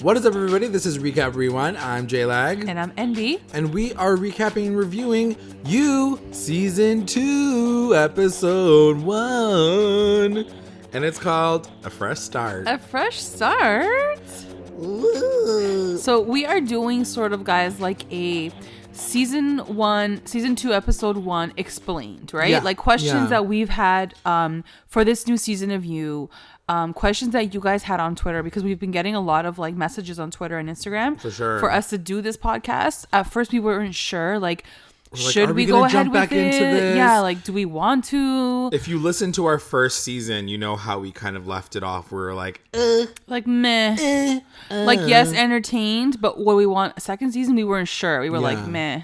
What is up, everybody? This is Recap Rewind. I'm J-Lag. And I'm NB. And we are recapping and reviewing You Season 2, Episode 1. And it's called A Fresh Start. A fresh start? Ooh. So we are doing sort of, guys, like a season 2, episode 1 explained, right? Yeah, like questions yeah. that we've had for this new season of You. Questions that you guys had on Twitter, because we've been getting a lot of like messages on Twitter and Instagram For sure. for us to do this podcast. At first we weren't sure, like, We're like, should are we gonna go ahead jump with back it? into this? Yeah, like, do we want to? If you listen to our first season, you know how we kind of left it off. We were like, Like, meh. Like, yes, entertained, but what we want a second season, we weren't sure. We were like, Yeah. meh.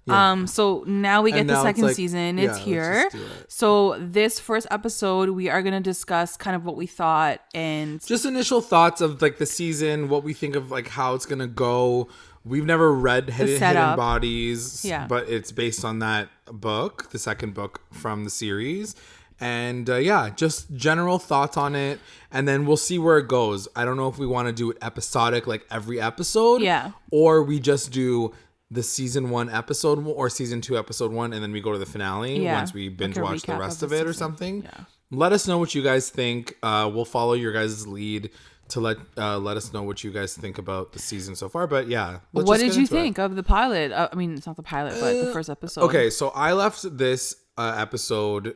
Yeah. So now we get And the now it's second like, season. yeah, It's let's here. just do it. So this first episode, we are going to discuss kind of what we thought and just initial thoughts of like the season, what we think of like how it's gonna go. We've never read Hidden setup. Bodies, Yeah. but it's based on that book, the second book from the series. And yeah, just general thoughts on it, and then we'll see where it goes. I don't know if we want to do it episodic, like every episode, Yeah. or we just do the season 1 episode or season 2 episode 1, and then we go to the finale Yeah, once we binge like a watch the recap rest of of the it or season. something. Yeah. Let us know what you guys think. We'll follow your guys' lead to let us know what you guys think about the season so far. But yeah, let's what just did get you into it. think of the pilot? I mean, it's not the pilot, but the first episode. Okay, so I left this episode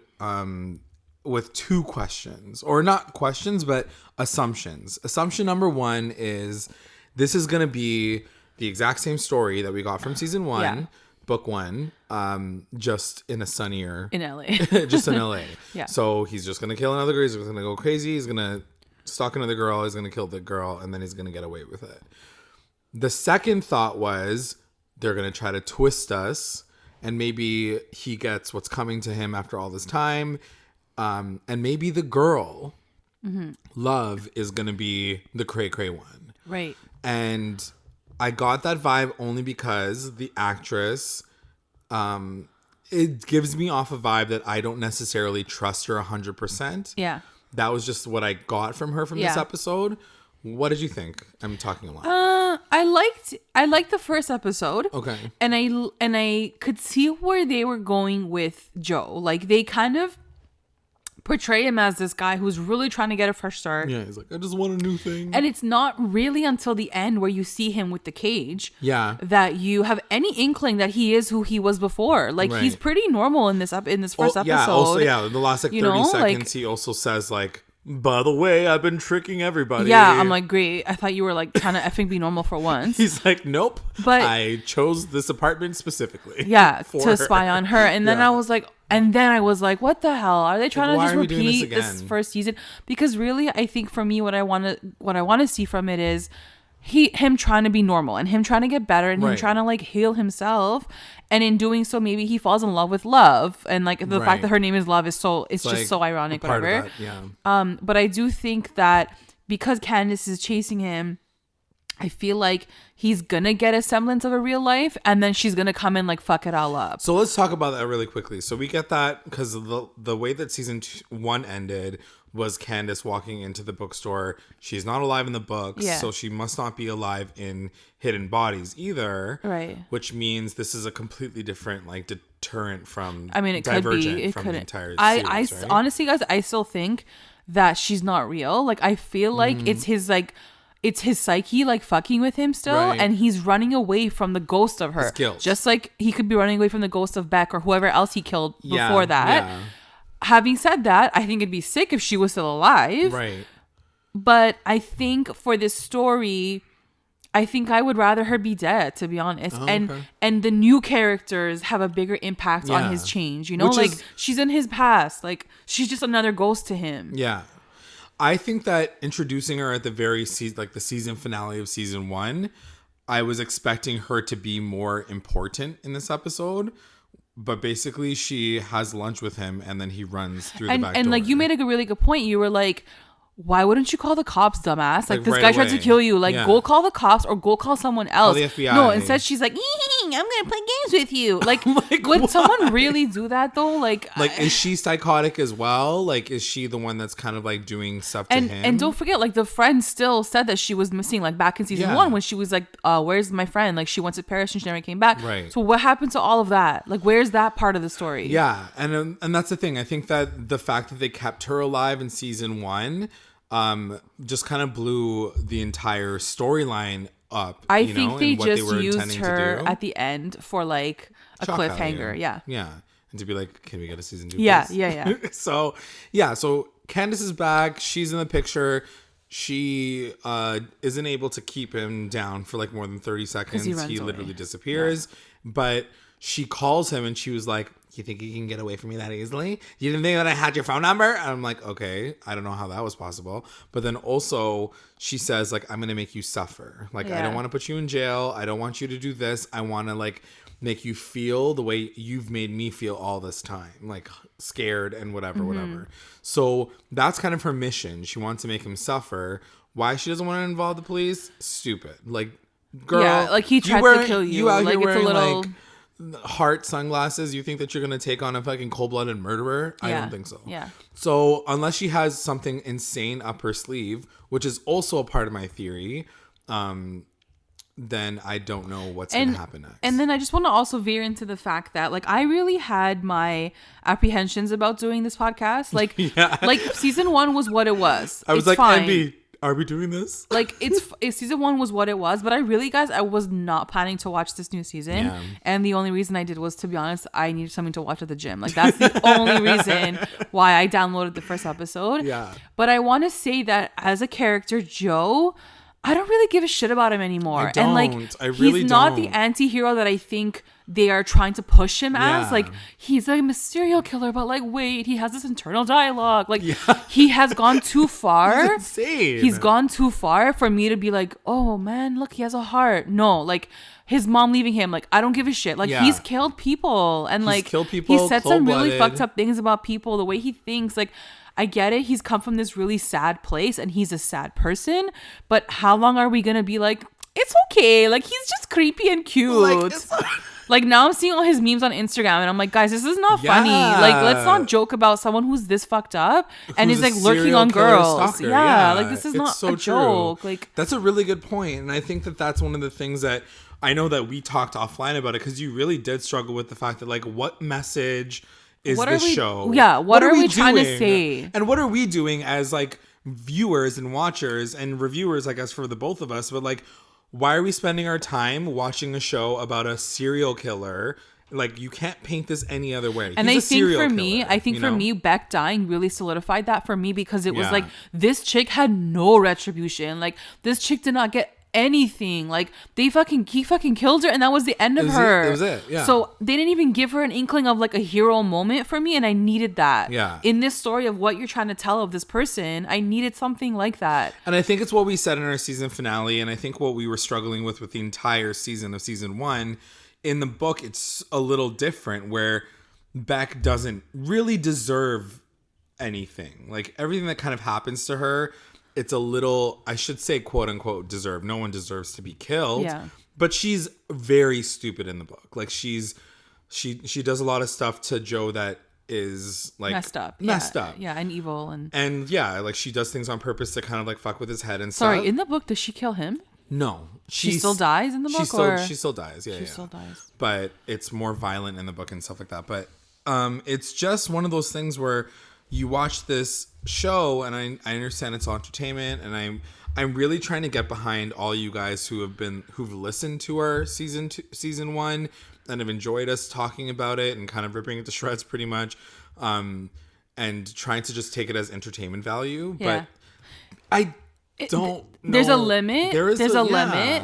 with 2 questions, or not questions, but assumptions. Assumption number 1 is this is going to be the exact same story that we got from season 1, Yeah. book 1, just in a sunnier, In LA. just in LA. Yeah. So he's just going to kill another girl. He's going to go crazy. He's going to stalk another girl. He's going to kill the girl, and then he's going to get away with it. The second thought was they're going to try to twist us, and maybe he gets what's coming to him after all this time. And maybe the girl, Love, is going to be the cray-cray one. Right. And I got that vibe only because the actress, it gives me off a vibe that I don't necessarily trust her 100%. Yeah. That was just what I got from her from this Yeah. episode. What did you think? I'm talking a lot. I liked the first episode. Okay. And I could see where they were going with Joe. Like, they kind of portray him as this guy who's really trying to get a fresh start. Yeah, he's like, I just want a new thing. And it's not really until the end where you see him with the cage Yeah. that you have any inkling that he is who he was before. Like, Right. he's pretty normal in this first episode. Yeah, also, yeah, the last like 30 You know, seconds, like- he also says like, by the way, I've been tricking everybody. Yeah, I'm like, great. I thought you were like trying to effing be normal for once. He's like, nope. But- I chose this apartment specifically. Yeah, for to her." spy on her. And then Yeah. I was like, what the hell? Are they trying why to just are we doing this repeat this again? first season? Because really, I think for me, what I want to see from it is him trying to be normal and him trying to get better and him Right. trying to like heal himself. And in doing so, maybe he falls in love with Love. And like the Right. fact that her name is Love is it's Like, just so ironic, a part of whatever. that, yeah. But I do think that because Candace is chasing him, I feel like he's gonna get a semblance of a real life, and then she's gonna come and like fuck it all up. So let's talk about that really quickly. So we get that because the way that season 1 ended was Candace walking into the bookstore. She's not alive in the books, Yeah. so she must not be alive in Hidden Bodies either. Right. Which means this is a completely different like deterrent from. I mean, it could Divergent be. It from couldn't. The entire I series, right? honestly, guys, I still think that she's not real. Like, I feel like it's his psyche like fucking with him still, Right. and he's running away from the ghost of her. His guilt. Just like he could be running away from the ghost of Beck or whoever else he killed Yeah, before that. yeah. Having said that, I think it'd be sick if she was still alive. Right. But I think for this story, I think I would rather her be dead, to be honest. Oh, and okay. and the new characters have a bigger impact Yeah. on his change. You know, Which like is- she's in his past. Like, she's just another ghost to him. Yeah. I think that introducing her at the very the season finale of season 1, I was expecting her to be more important in this episode. But basically, she has lunch with him, and then he runs through the back door. And like, you made a really good point. You were like, why wouldn't you call the cops, dumbass? Like, this right guy tried to away. kill you. Like, Yeah. go call the cops or go call someone else. the FBI. No, instead she's like, I'm gonna play games with you. Like, Like, would why? someone really do that though? Like Is she psychotic as well? Like, is she the one that's kind of like doing stuff to him? and don't forget, like, the friend still said that she was missing, like, back in season 1 when she was like, where's my friend? Like, she went to Paris and she never came back. Right. So what happened to all of that? Like, where's that part of the story? Yeah, and that's the thing. I think that the fact that they kept her alive in season 1 just kind of blew the entire storyline up. I think they just used her at the end for like a Shock cliffhanger. value. Yeah. Yeah. And to be like, can we get a season 2? Yeah. Please? Yeah. So Candace is back. She's in the picture. She isn't able to keep him down for like more than 30 seconds. He runs literally away. disappears. Yeah. But she calls him and she was like, you think you can get away from me that easily? You didn't think that I had your phone number? And I'm like, okay, I don't know how that was possible. But then also she says, like, I'm going to make you suffer. Like, I don't want to put you in jail. I don't want you to do this. I want to, like, make you feel the way you've made me feel all this time. Like, scared and whatever. So that's kind of her mission. She wants to make him suffer. Why she doesn't want to involve the police? Stupid. Like, girl. Yeah, like, he tried to kill you. You out like, here wearing, it's a little... like, heart sunglasses. You think that you're gonna take on a fucking cold-blooded murderer? I don't think so. Yeah. So unless she has something insane up her sleeve, which is also a part of my theory, then I don't know what's gonna happen next. And then I just want to also veer into the fact that, like, I really had my apprehensions about doing this podcast. Like, like, season 1 was what it was. I was it's like, fine. Envy, are we doing this? Like, it's season 1 was what it was, but I really, guys, I was not planning to watch this new season. Yeah. And the only reason I did was, to be honest, I needed something to watch at the gym. Like, that's the only reason why I downloaded the first episode. Yeah. But I want to say that as a character, Joe, I don't really give a shit about him anymore. I don't. And like, I really he's not don't. the anti-hero that I think they are trying to push him as. Yeah. Like, he's a serial killer, but like, wait, he has this internal dialogue. Like, he has gone too far. He's insane. He's gone too far for me to be like, oh man, look, he has a heart. No, like, his mom leaving him, like, I don't give a shit. Like, he's killed people. And like, killed people, he said some really cold-blooded. fucked up things about people, the way he thinks. Like, I get it. He's come from this really sad place and he's a sad person. But how long are we going to be like, it's okay. Like, he's just creepy and cute. Like, now I'm seeing all his memes on Instagram and I'm like, guys, this is not funny. Like, let's not joke about someone who's this fucked up and is like lurking on girls. Stalker. Yeah, like, this is It's not so a joke. Like, that's a really good point. And I think that that's one of the things that I know that we talked offline about it, because you really did struggle with the fact that, like, what message is what this are we, show? Yeah, what are we trying to doing? say? And what are we doing as, like, viewers and watchers and reviewers, I guess, for the both of us? But, like, why are we spending our time watching a show about a serial killer? Like, you can't paint this any other way. And He's I a think serial for me, killer, Beck dying really solidified that for me, because it was like, this chick had no retribution. Like, this chick did not get anything. Like, he fucking killed her and that was the end of her. It was it. Yeah. So they didn't even give her an inkling of like a hero moment for me, and I needed that. Yeah. In this story of what you're trying to tell of this person, I needed something like that. And I think it's what we said in our season finale, and I think what we were struggling with the entire season of season 1. In the book, it's a little different, where Beck doesn't really deserve anything. Like, everything that kind of happens to her, it's a little, I should say, quote unquote, deserve. No one deserves to be killed. Yeah. But she's very stupid in the book. Like, she does a lot of stuff to Joe that is like messed up. Yeah, and evil and yeah, like, she does things on purpose to kind of like fuck with his head and stuff. stuff. In the book, does she kill him? No. She still dies in the book? She still dies, yeah. She still dies. But it's more violent in the book and stuff like that. But it's just one of those things where you watch this show, and I understand it's all entertainment, and I'm really trying to get behind all you guys who've listened to our season 1 and have enjoyed us talking about it and kind of ripping it to shreds pretty much, and trying to just take it as entertainment value. Yeah. But there's a limit. There's a limit.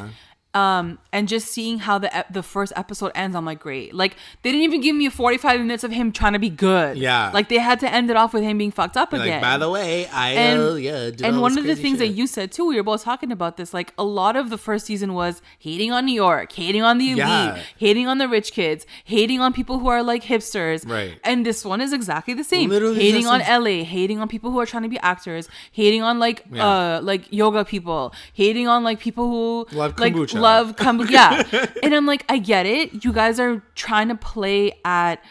And just seeing how the first episode ends, I'm like, great. Like, they didn't even give me 45 minutes of him trying to be good. Yeah. Like, they had to end it off with him being fucked up again. Like, by the way, and one of the things that you said too, we were both talking about this, like, a lot of the first season was hating on New York, hating on the elite, hating on the rich kids, hating on people who are like hipsters. Right. And this one is exactly the same. Literally hating on LA, hating on people who are trying to be actors, hating on like yoga people, hating on like people who love love kombucha. And I'm like, I get it. You guys are trying to play at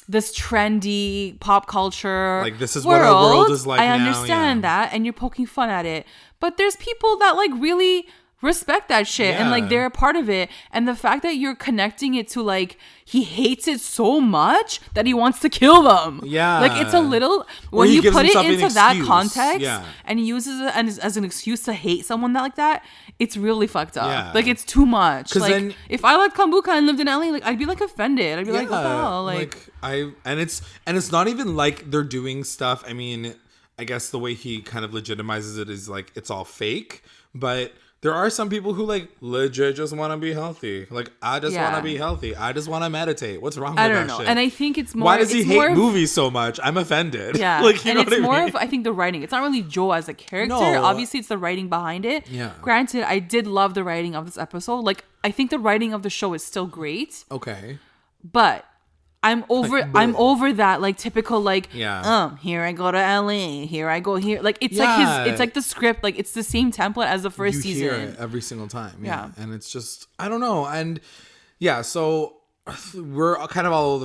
this trendy pop culture like this is what our world is like I now. understand that, and you're poking fun at it, but there's people that like really respect that shit and like they're a part of it, and the fact that you're connecting it to like he hates it so much that he wants to kill them, like it's a little when you put it into that context and he uses it as an excuse to hate someone that like that, it's really fucked up. Like it's too much. Like then, if I liked kombucha and lived in LA, like I'd be like offended. I'd be like, what the hell? Like it's not even like they're doing stuff. I mean, I guess the way he kind of legitimizes it is like it's all fake, but there are some people who like legit just want to be healthy. Like, I just want to be healthy. I just want to meditate. What's wrong with that shit? I don't know. And I think it's more... Why does he hate movies so much? I'm offended. Yeah. Like, and it's more of, I think, the writing. It's not really Joe as a character. No. Obviously, it's the writing behind it. Yeah. Granted, I did love the writing of this episode. Like, I think the writing of the show is still great. Okay. But... I'm over that like typical like here I go to LA, here I go here, like it's like it's like the script, like it's the same template as the first season. Hear it every single time. Yeah. And it's just I don't know. And so we're kind of all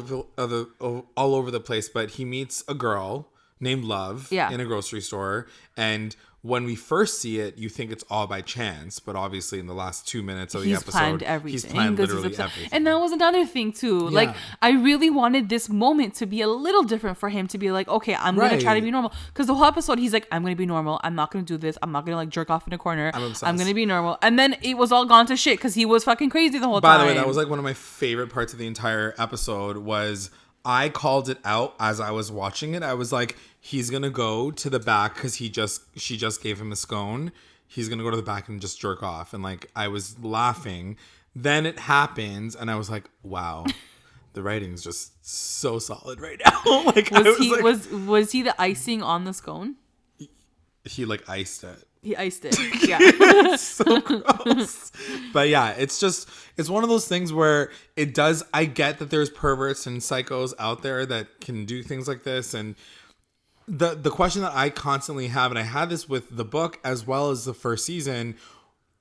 over the place, but he meets a girl named Love in a grocery store, and when we first see it, you think it's all by chance, but obviously in the last 2 minutes of the episode, he's planned literally everything. And that was another thing too. Yeah. Like, I really wanted this moment to be a little different for him to be like, okay, I'm going to try to be normal. Because the whole episode, he's like, I'm going to be normal. I'm not going to do this. I'm not going to like jerk off in a corner. I'm going to be normal. And then it was all gone to shit because he was fucking crazy the whole time. By the way, that was like one of my favorite parts of the entire episode was I called it out as I was watching it. I was like, he's going to go to the back because she just gave him a scone. He's going to go to the back and just jerk off. And like, I was laughing. Then it happens. And I was like, wow, the writing's just so solid right now. Like, was he the icing on the scone? He like iced it. He iced it. Yeah. It's so gross. But yeah, it's one of those things where I get that there's perverts and psychos out there that can do things like this. And the question that I constantly have, and I had this with the book as well as the first season,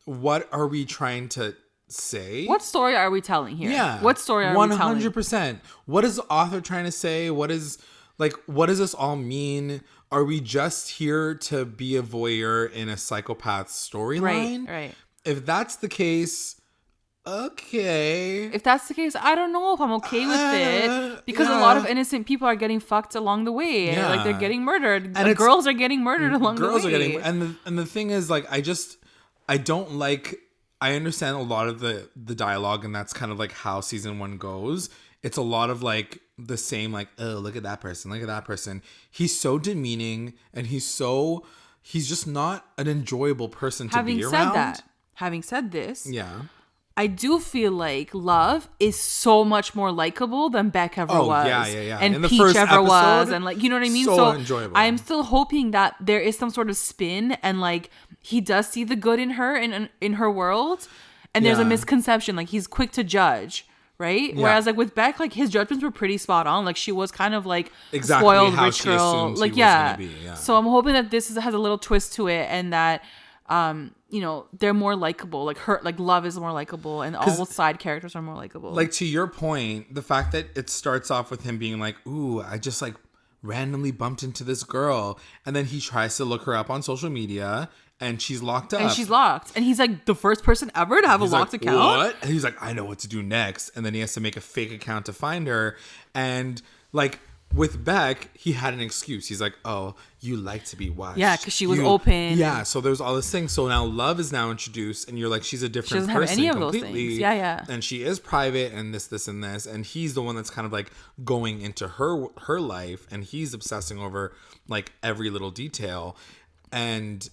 what are we trying to say? What story are we telling here? Yeah. What story are we telling? 100%. What is the author trying to say? What does this all mean? Are we just here to be a voyeur in a psychopath storyline? Right. If that's the case, okay. If that's the case, I don't know if I'm okay with it. Because a lot of innocent people are getting fucked along the way. Yeah. Like, they're getting murdered. And girls are getting murdered along the way. Girls are getting... And the thing is, like, I don't like... I understand a lot of the dialogue, and that's kind of, like, how season 1 goes. It's a lot of, like, the same, like, oh, look at that person, look at that person. He's so demeaning, and he's just not an enjoyable person to be around. Having said this, I do feel like Love is so much more likable than Beck ever was. Yeah. And Peach ever was. And like, you know what I mean? So enjoyable. I'm still hoping that there is some sort of spin, and like he does see the good in her in her world. And there's a misconception. Like, he's quick to judge. Right? Yeah. Whereas like with Beck, like his judgments were pretty spot on. Like, she was kind of like spoiled rich girl. Like, So I'm hoping that this has a little twist to it, and that you know, they're more likable. Like Love is more likable, and all the side characters are more likable. Like, to your point, the fact that it starts off with him being like, ooh, I just like randomly bumped into this girl, and then he tries to look her up on social media, and she's locked up. And he's like the first person ever to have a locked account. What? And he's like, I know what to do next. And then he has to make a fake account to find her. And like with Beck, he had an excuse. He's like, oh, you like to be watched. Yeah, because she was open. Yeah, so there's all this thing. So now Love is now introduced, and you're like, she's a different person. She doesn't have any of those things. Yeah. And she is private, and this, and this. And he's the one that's kind of like going into her life, and he's obsessing over like every little detail. And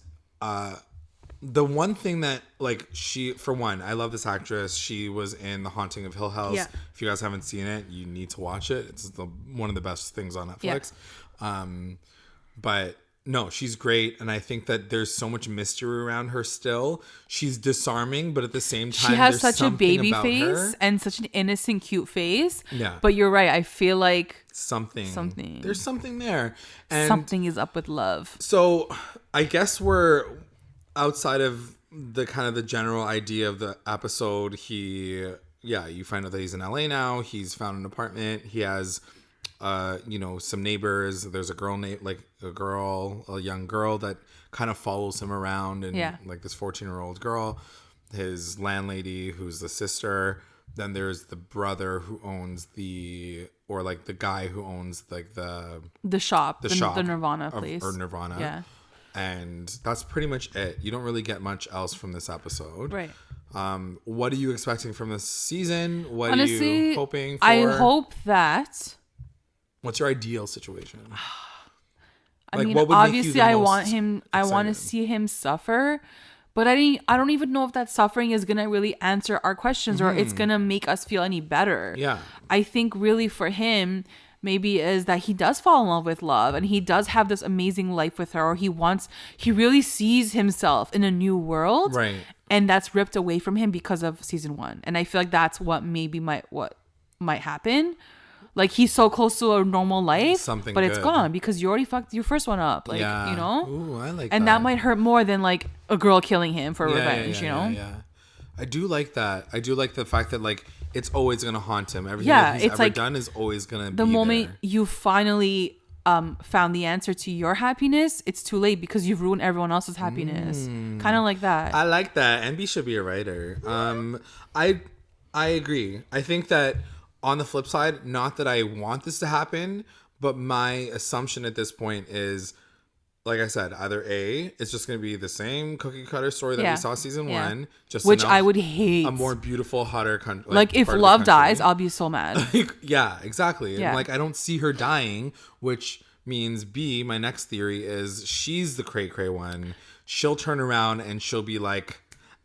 the one thing that like for one, I love this actress. She was in The Haunting of Hill House. Yeah. If you guys haven't seen it, you need to watch it. It's one of the best things on Netflix. Yeah. But no, she's great, and I think that there's so much mystery around her still. She's disarming, but at the same time, she has such a baby face and such an innocent, cute face. Yeah. But you're right. I feel like something. There's something there, and something is up with Love. So I guess we're outside of the kind of the general idea of the episode, you find out that he's in LA now. He's found an apartment. He has, some neighbors. There's a girl a young girl that kind of follows him around, and like this 14-year-old girl, his landlady who's the sister. Then there's the brother who owns the guy who owns like the shop, the Nirvana place, or Nirvana. Yeah. And that's pretty much it. You don't really get much else from this episode. Right. What are you expecting from this season? What Honestly, are you hoping for? I hope that... What's your ideal situation? I mean, obviously I want to see him suffer, but I don't even know if that suffering is going to really answer our questions or it's going to make us feel any better. Yeah. I think really for him... maybe is that he does fall in love with love and he does have this amazing life with her, or he really sees himself in a new world, right? And that's ripped away from him because of season 1. And I feel like that's what might happen. Like he's so close to a normal life, but it's gone because you already fucked your first one up. Like, you know? Ooh, I like and that might hurt more than like a girl killing him for revenge, you know? Yeah. I do like that. I do like the fact that like it's always going to haunt him. Everything that he's ever done is always going to be the moment there. you finally found the answer to your happiness, it's too late because you've ruined everyone else's happiness. Kind of like that. I like that. MB should be a writer. I agree. I think that on the flip side, not that I want this to happen, but my assumption at this point is, like I said, either A, it's just going to be the same cookie cutter story that we saw season 1, just which I would hate. A more beautiful, hotter country. Like if love dies, I'll be so mad. Yeah, exactly. Yeah. And like I don't see her dying, which means B, my next theory is she's the cray one. She'll turn around and she'll be like,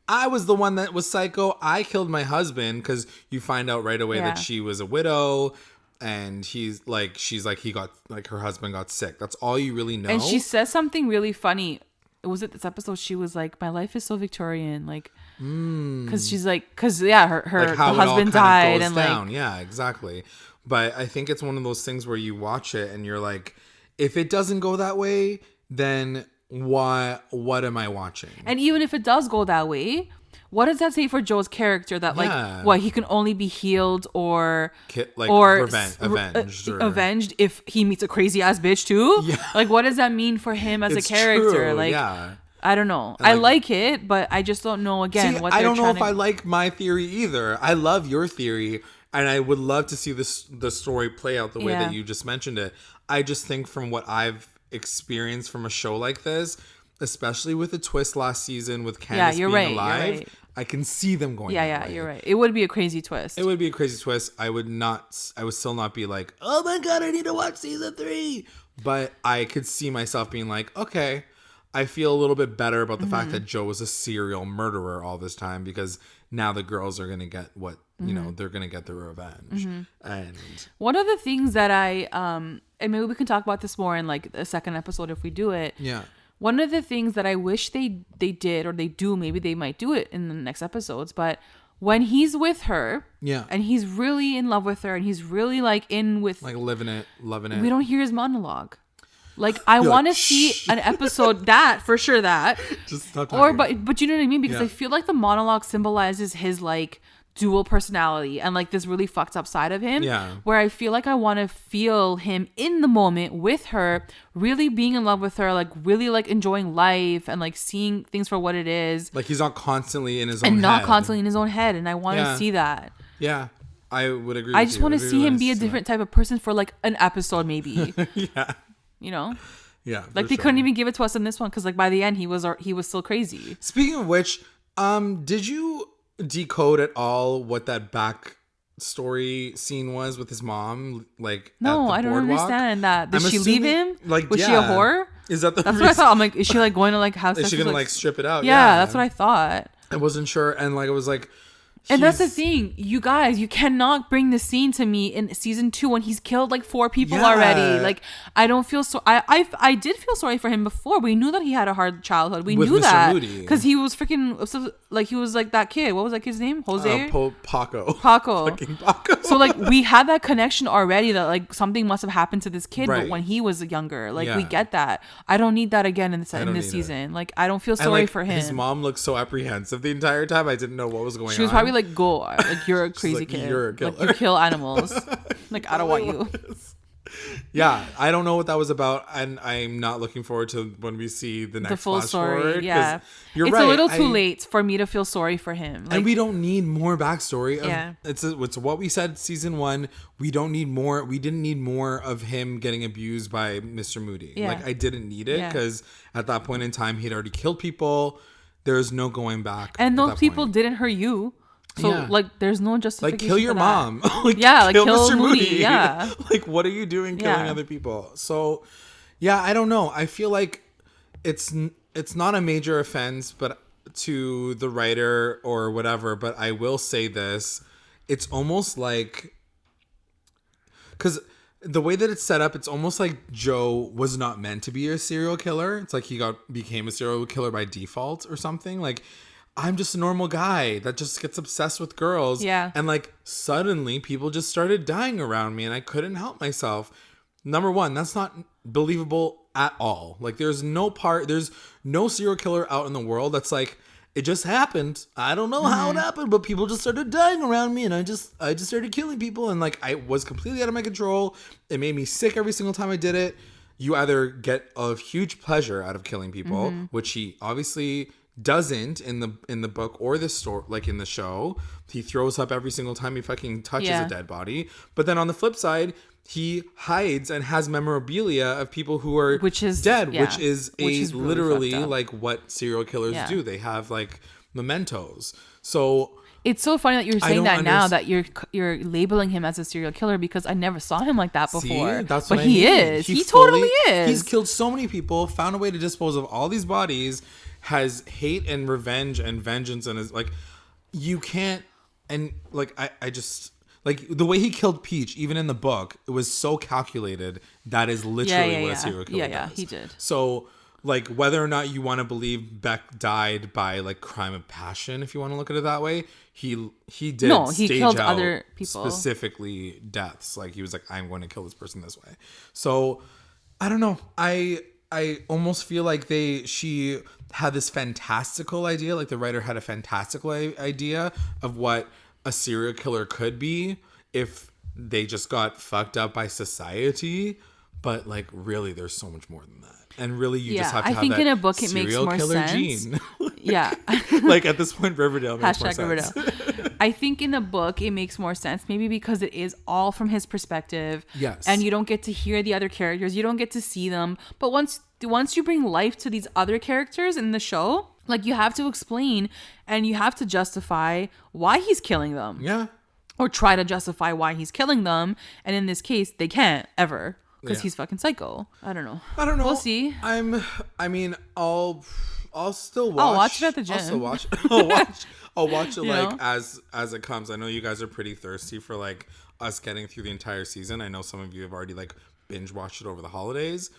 I was the one that was psycho. I killed my husband, because you find out right away that she was a widow. And she's like, he got, like, her husband got sick. That's all you really know. And she says something really funny. Was it this episode? She was like, my life is so Victorian. Like, because she's like, her like how the husband died. And down. like, yeah, exactly. But I think it's one of those things where you watch it and you're like, if it doesn't go that way, then what am I watching? And even if it does go that way, what does that say for Joe's character? That like, he can only be healed or avenged if he meets a crazy ass bitch too? Yeah. Like, what does that mean for him as a character? True, like, yeah. I don't know. I like it, but I just don't know again what I don't know if I like my theory either. I love your theory, and I would love to see the story play out the way that you just mentioned it. I just think from what I've experienced from a show like this, especially with the twist last season with Candace being alive, I can see them going. Yeah, you're right. It would be a crazy twist. It would be a crazy twist. I would still not be like, oh my God, I need to watch season 3. But I could see myself being like, okay, I feel a little bit better about the fact that Joe was a serial murderer all this time, because now the girls are going to get what, you know, they're going to get their revenge. And one of the things that and maybe we can talk about this more in like a second episode if we do it. Yeah. One of the things that I wish they did, or they do, maybe they might do it in the next episodes, but when he's with her, and he's really in love with her, and he's really like in with, like, living it, loving it, we don't hear his monologue. Like, I want to see an episode that for sure that just stop talking. But you know what I mean, because I feel like the monologue symbolizes his like dual personality and like this really fucked up side of him, where I feel like I want to feel him in the moment with her, really being in love with her, like really like enjoying life and like seeing things for what it is, like he's not constantly in his own and head. not constantly in his own head. And I want to see that. I would agree. I just want to see him be a different type of person for like an episode, maybe. You know, like they couldn't even give it to us in this one because like by the end he was still crazy. Speaking of which, did you decode at all what that back story scene was with his mom? Like, no, I don't understand that. Did she leave him? Like, was she a whore? Is that that's what I thought? I'm like, is she like going to like house? Is she gonna like strip it out? Yeah, that's what I thought. I wasn't sure, and like it was like, And that's the thing, you guys, you cannot bring the scene to me in season 2 when he's killed like 4 people already. Like, I don't feel so. I did feel sorry for him before. We knew that he had a hard childhood. We knew Mr. that because he was freaking like he was like that kid. What was like his name? Jose. Paco. Fucking Paco. So like we had that connection already that like something must have happened to this kid, but when he was younger, like we get that. I don't need that again in this season. Like I don't feel sorry for him. His mom looked so apprehensive the entire time. I didn't know what was going on. She was probably like, go, like you're a crazy kid. You're a killer. Like you kill animals. Like I don't want you. Yeah, I don't know what that was about, and I'm not looking forward to when we see the next full flash story. Forward, Yeah, it's a little too late for me to feel sorry for him. Like, and we don't need more backstory. Yeah, it's what we said season 1. We don't need more. We didn't need more of him getting abused by Mr. Moody. Yeah. Like I didn't need it because at that point in time he'd already killed people. There's no going back. And those people didn't hurt you. So like there's no justification. Like kill your mom. Like kill Mr. Moody. Yeah. Like what are you doing killing other people? So yeah, I don't know. I feel like it's not a major offense but to the writer or whatever, but I will say this. It's almost like cuz the way that it's set up, it's almost like Joe was not meant to be a serial killer. It's like he became a serial killer by default or something. Like I'm just a normal guy that just gets obsessed with girls. Yeah. And like suddenly people just started dying around me and I couldn't help myself. Number one, that's not believable at all. Like there's no serial killer out in the world that's like, it just happened. I don't know how it happened, but people just started dying around me and I just started killing people. And like, I was completely out of my control. It made me sick every single time I did it. You either get a huge pleasure out of killing people, which he obviously doesn't in the book or the story, like in the show. He throws up every single time he fucking touches a dead body. But then on the flip side, he hides and has memorabilia of people who are dead, which is literally really like what serial killers do. They have like mementos. So it's so funny that you're saying that now that you're labeling him as a serial killer because I never saw him like that before. See, that's what he is. He totally is. He's killed so many people, found a way to dispose of all these bodies, has hate and revenge and vengeance, and is like, you can't. And like I just like the way he killed Peach, even in the book, it was so calculated. That is literally what a serial killer does. He did. So like whether or not you want to believe Beck died by like crime of passion, if you want to look at it that way, he did. No, he killed other people, specifically deaths. Like he was like, I'm going to kill this person this way. So I don't know. I almost feel like she had this fantastical idea, like the writer had a fantastical idea of what a serial killer could be if they just got fucked up by society. But like really, there's so much more than that. And really, you just have to have that in a book it makes more sense. Gene. Like at this point, Riverdale makes more sense. Riverdale. I think in the book it makes more sense, maybe because it is all from his perspective. Yes. And you don't get to hear the other characters. You don't get to see them. But once you bring life to these other characters in the show, like you have to explain and you have to justify why he's killing them. Yeah. Or try to justify why he's killing them. And in this case, they can't ever. Because he's fucking psycho. I don't know. We'll see. I'll still watch. I'll watch it at the gym. I'll still watch. I'll watch it like as it comes. I know you guys are pretty thirsty for like us getting through the entire season. I know some of you have already like binge watched it over the holidays.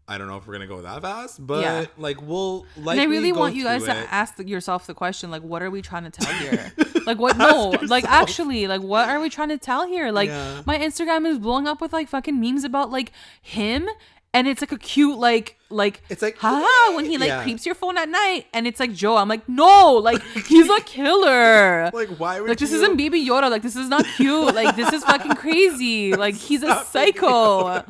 I don't know if we're gonna go that fast, but like we'll like. And I really want you guys to ask yourself the question, like, what are we trying to tell here? Like, what? No, like actually, like, what are we trying to tell here? Like, my Instagram is blowing up with like fucking memes about like him, and it's like a cute like it's like haha when he like creeps your phone at night, and it's like Joe. I'm like, no, like he's a killer. Like why would like this isn't Baby Yoda? Like this is not cute. Like this is fucking crazy. Like he's a psycho.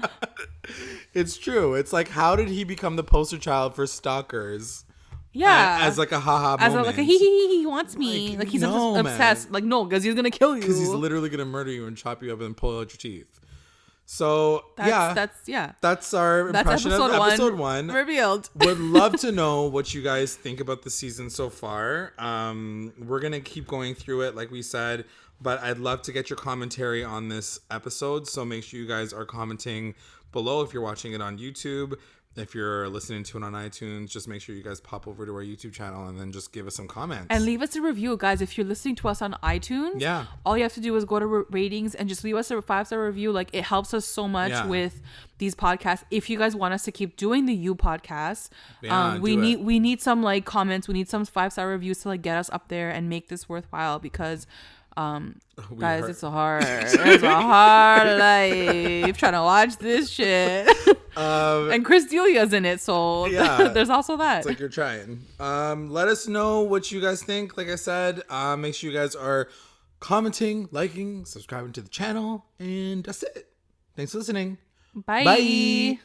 It's true. It's like, how did he become the poster child for stalkers? Yeah, as like a haha as moment. Like a he wants me. Like he's obsessed. Man. Like no, because he's gonna kill you. Because he's literally gonna murder you and chop you up and pull out your teeth. So that's our impression of episode 1 revealed. Would love to know what you guys think about the season so far. We're gonna keep going through it, like we said, but I'd love to get your commentary on this episode. So make sure you guys are commenting below if you're watching it on YouTube. If you're listening to it on iTunes, just make sure you guys pop over to our YouTube channel and then just give us some comments. And leave us a review, guys. If you're listening to us on iTunes, all you have to do is go to ratings and just leave us a 5-star review. Like, it helps us so much with these podcasts. If you guys want us to keep doing the You podcast, we need some like comments. We need some 5-star reviews to like get us up there and make this worthwhile, because guys, it's a hard life trying to watch this shit. And Chris D'Elia's in it, so there's also that. It's like you're trying. Let us know what you guys think. Like I said, make sure you guys are commenting, liking, subscribing to the channel, and that's it. Thanks for listening. Bye.